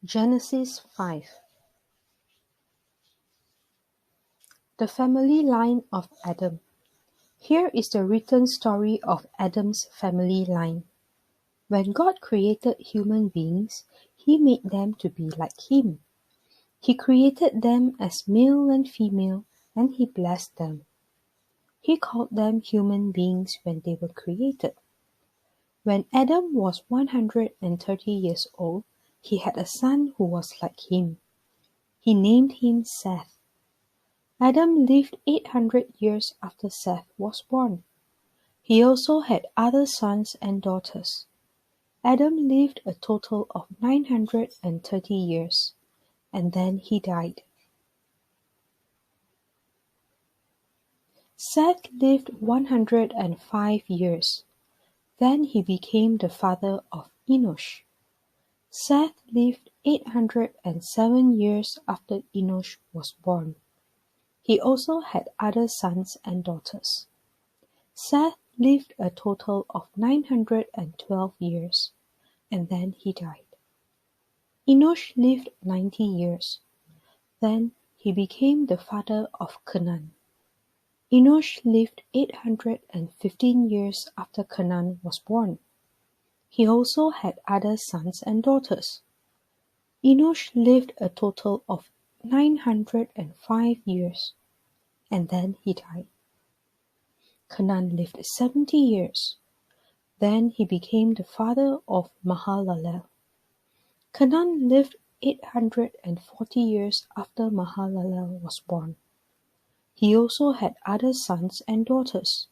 Genesis 5. The family line of Adam. Here is the written story of Adam's family line. When God created human beings, He made them to be like Him. He created them as male and female, and He blessed them. He called them human beings when they were created. When Adam was 130 years old, he had a son who was like him. He named him Seth. Adam lived 800 years after Seth was born. He also had other sons and daughters. Adam lived a total of 930 years, and then he died. Seth lived 105 years. Then he became the father of Enosh. Seth lived 807 years after Enosh was born. He also had other sons and daughters. Seth lived a total of 912 years, and then he died. Enosh lived 90 years. Then he became the father of Canaan. Enosh lived 815 years after Canaan was born. He also had other sons and daughters. Enosh lived a total of 905 years, and then he died. Canaan lived 70 years. Then he became the father of Mahalalel. Canaan lived 840 years after Mahalalel was born. He also had other sons and daughters.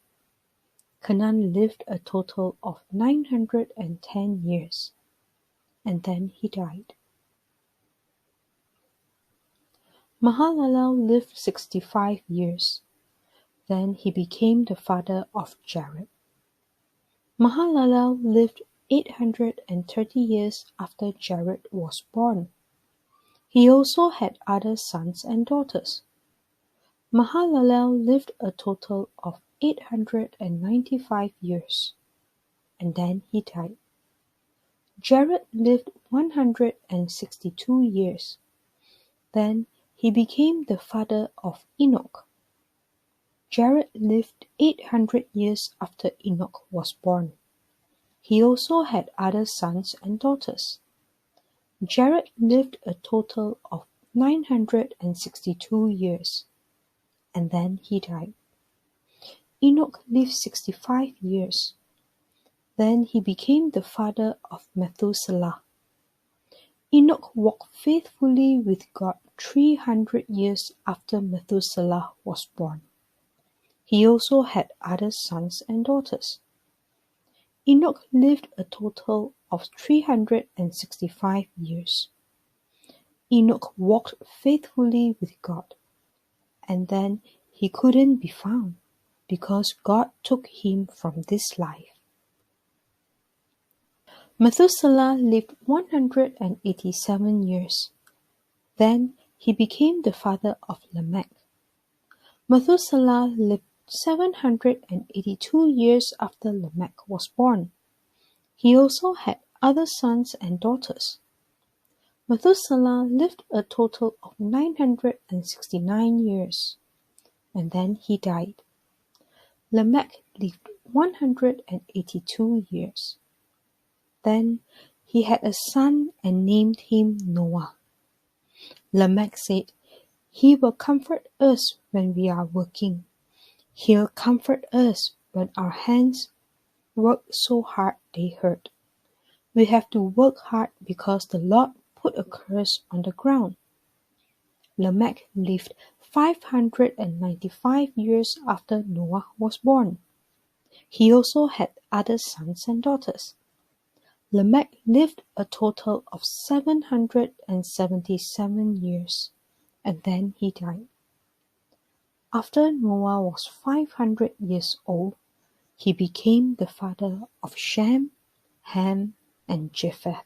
Canaan lived a total of 910 years, and then he died. Mahalalel lived 65 years. Then he became the father of Jared. Mahalalel lived 830 years after Jared was born. He also had other sons and daughters. Mahalalel lived a total of 895 years, and then he died. Jared lived 162 years. Then he became the father of Enoch. Jared lived 800 years after Enoch was born. He also had other sons and daughters. Jared lived a total of 962 years, and then he died. Enoch lived 65 years. Then he became the father of Methuselah. Enoch walked faithfully with God 300 years after Methuselah was born. He also had other sons and daughters. Enoch lived a total of 365 years. Enoch walked faithfully with God, and then he couldn't be found because God took him from this life. Methuselah lived 187 years. Then he became the father of Lamech. Methuselah lived 782 years after Lamech was born. He also had other sons and daughters. Methuselah lived a total of 969 years, and then he died. Lamech lived 182 years. Then he had a son and named him Noah. Lamech said, "He will comfort us when we are working. He'll comfort us when our hands work so hard they hurt. We have to work hard because the Lord put a curse on the ground." Lamech lived 595 years after Noah was born. He also had other sons and daughters. Lamech lived a total of 777 years, and then he died. After Noah was 500 years old, he became the father of Shem, Ham, and Japheth.